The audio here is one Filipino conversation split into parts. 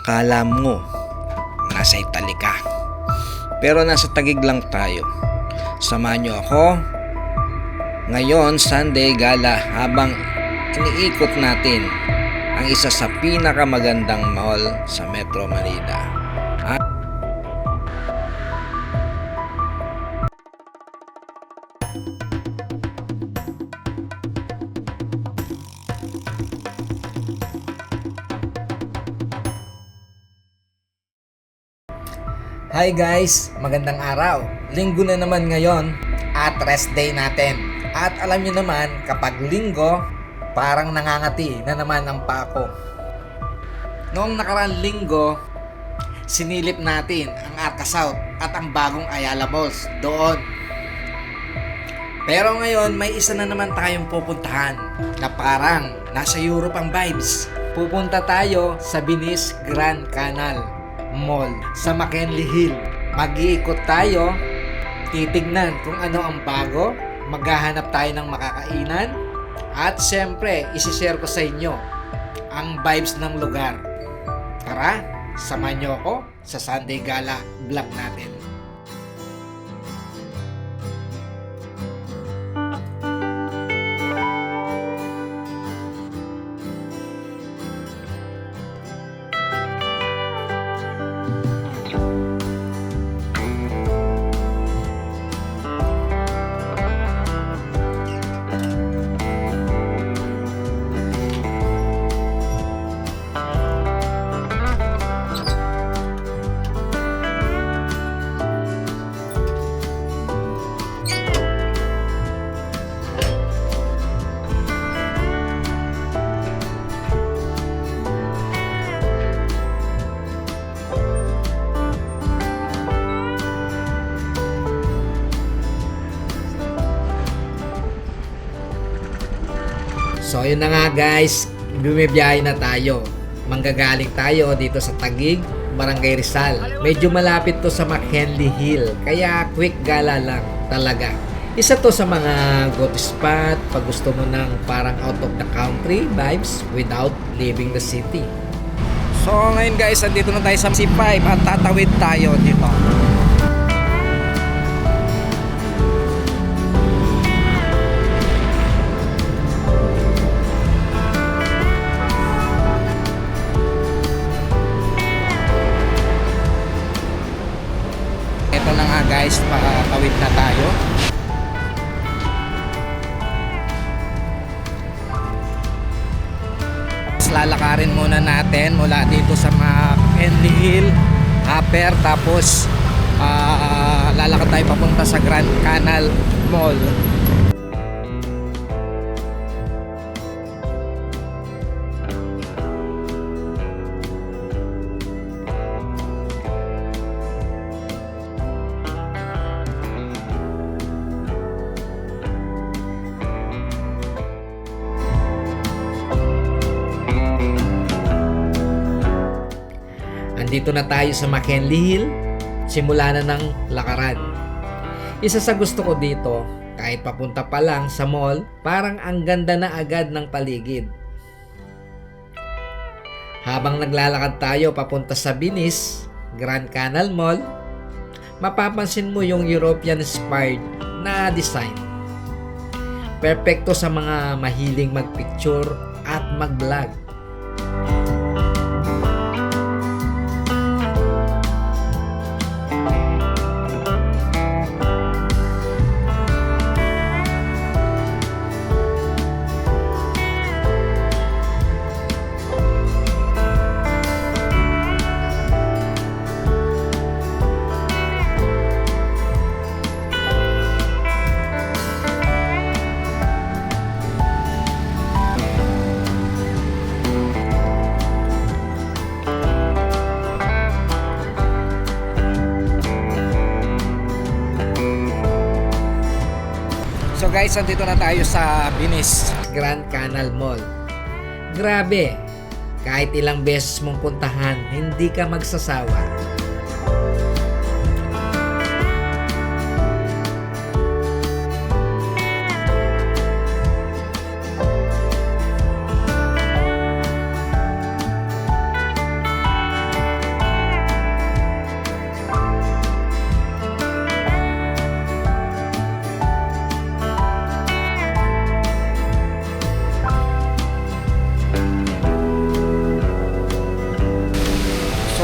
Akala mo nasa Italy ka, pero nasa Taguig lang tayo. Samahan niyo ako ngayon Sunday Gala habang iniikot natin ang isa sa pinakamagandang mall sa Metro Manila. Hi guys! Magandang araw! Linggo na naman ngayon at rest day natin. At alam niyo naman, kapag linggo, parang nangangati na naman ang pako. Noong nakaraan linggo, sinilip natin ang Arca South at ang bagong Ayala Malls doon. Pero ngayon, may isa na naman tayong pupuntahan na parang nasa Europe ang vibes. Pupunta tayo sa Venice Grand Canal Mall sa McKinley Hill. Mag-iikot tayo, titignan kung ano ang bago, maghahanap tayo ng makakainan, at syempre, isishare ko sa inyo ang vibes ng lugar. Tara, samahan niyo ako sa Sunday Gala vlog natin. So yun na nga guys, bumibiyahe na tayo. Manggagaling tayo dito sa Taguig, Barangay Rizal. Medyo malapit to sa McKinley Hill, kaya quick gala lang talaga. Isa to sa mga go-to spot pag gusto mo ng parang out of the country vibes without leaving the city. So ngayon guys, andito na tayo sa C5 at tatawid tayo dito. Ito na nga guys, makakawid na tayo. Lalakarin muna natin mula dito sa McKinley Hill upper, tapos lalakad tayo papunta sa Grand Canal Mall. Andito na tayo sa McKinley Hill, simula na ng lakaran. Isa sa gusto ko dito, kahit papunta pa lang sa mall, parang ang ganda na agad ng paligid. Habang naglalakad tayo papunta sa Venice Grand Canal Mall, mapapansin mo yung European-inspired na design. Perpekto sa mga mahiling magpicture at mag-vlog. So guys, andito na tayo sa Venice Grand Canal Mall. Grabe, kahit ilang beses mong puntahan, hindi ka magsasawa.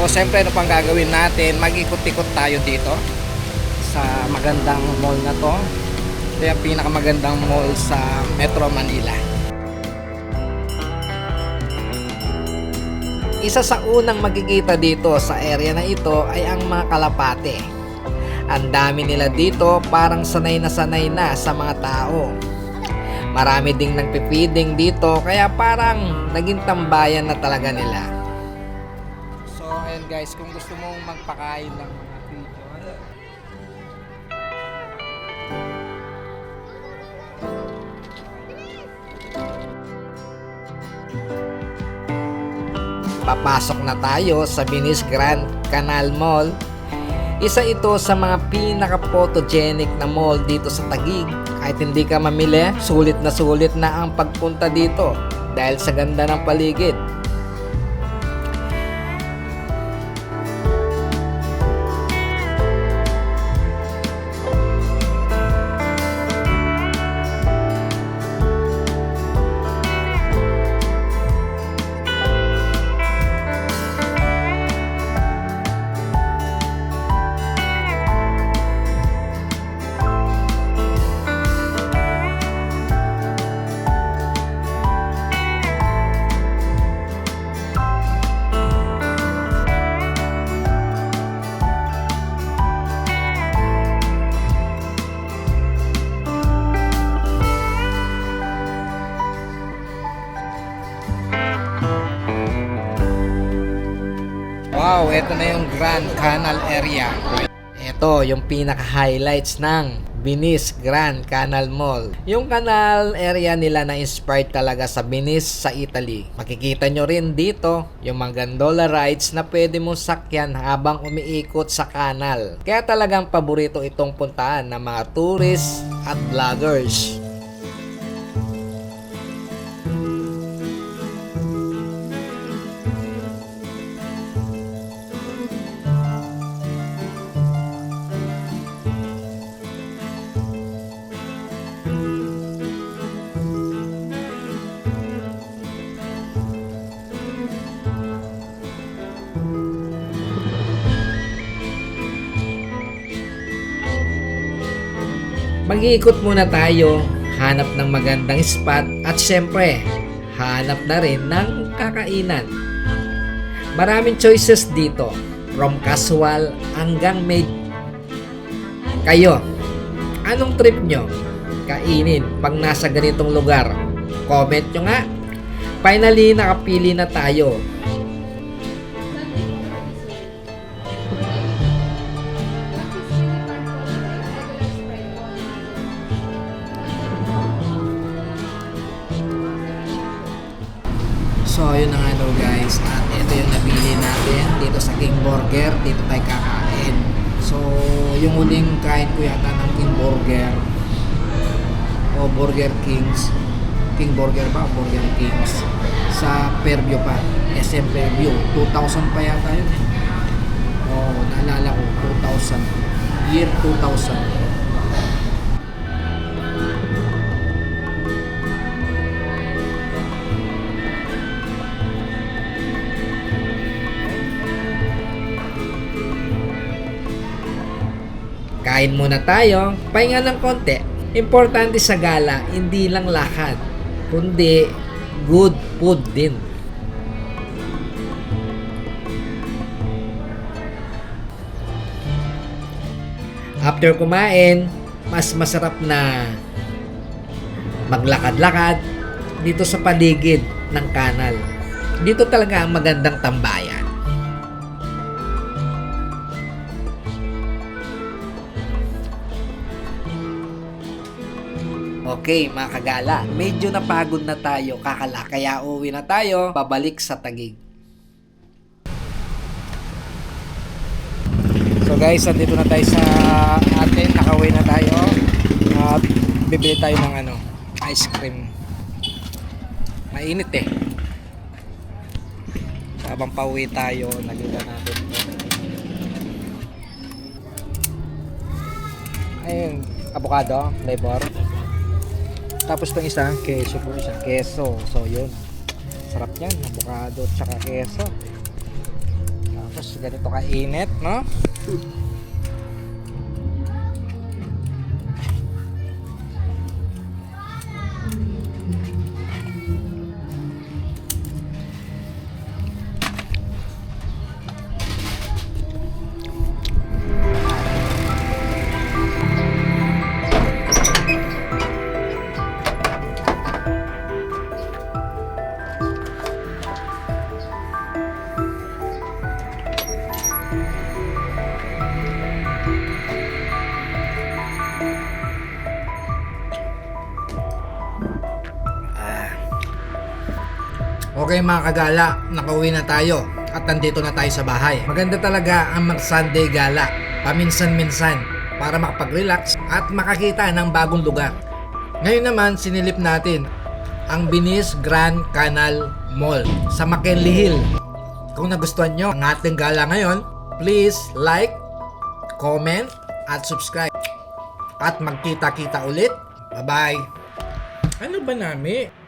So, siyempre, ano pang gagawin natin? Mag-ikot-ikot tayo dito sa magandang mall na to. Ito yung pinakamagandang mall sa Metro Manila. Isa sa unang makikita dito sa area na ito ay ang mga kalapate. Ang dami nila dito, parang sanay na sa mga tao. Marami ding nagpipiding dito, kaya parang naging tambayan na talaga nila. So, ayan guys, kung gusto mong magpakain ng mga pigeon, papasok na tayo sa Venice Grand Canal Mall. Isa ito sa mga pinaka-photogenic na mall dito sa Taguig. Kahit hindi ka mamili, sulit na ang pagpunta dito dahil sa ganda ng paligid. Wow, ito na yung Grand Canal area. Ito yung pinaka-highlights ng Venice Grand Canal Mall. Yung canal area nila na inspired talaga sa Venice sa Italy. Makikita nyo rin dito yung mga gondola rides na pwede mong sakyan habang umiikot sa canal. Kaya talagang paborito itong puntahan ng mga tourists at vloggers. Mag-iikot muna tayo, hanap ng magandang spot at syempre, hanap na rin ng kakainan. Maraming choices dito, from casual hanggang made. Kayo, anong trip nyo kainin pag nasa ganitong lugar? Comment nyo nga. Finally, nakapili na tayo. So, yun na nga no guys. At ito yung napili natin dito sa King Burger. Dito tayo kakain. So, yung huling kain ko yata ng King Burger o Burger Kings. King Burger ba? Burger Kings. Sa Fairview pa. SM Fairview. 2,000 pa yata yun eh. Oh, naalala ko. 2,000. Year 2000. Kain muna tayo, pahinga ng konti. Importante sa gala, hindi lang lakad, kundi good food din. After kumain, mas masarap na maglakad-lakad dito sa paligid ng kanal. Dito talaga ang magandang tambayan. Okay mga kagala, medyo napagod na tayo kakala, kaya uwi na tayo, pabalik sa Taguig. So guys, andito na tayo sa atin, nakauwi na tayo at bibili tayo ng ice cream. Mainit eh. Habang pauwi tayo, nagila natin ito. Ayun, avocado flavor. Tapos itong isa, queso po siya. Queso. So, yun. Sarap yan. Avocado at saka queso. Tapos ganito kainit, no? Okay mga kagala, nakauwi na tayo at nandito na tayo sa bahay. Maganda talaga ang mag-Sunday gala, paminsan-minsan, para makapag-relax at makakita ng bagong lugar. Ngayon naman, sinilip natin ang Venice Grand Canal Mall sa McKinley Hill. Kung nagustuhan nyo ang ating gala ngayon, please like, comment, at subscribe. At magkita-kita ulit. Bye-bye! Ano ba nami?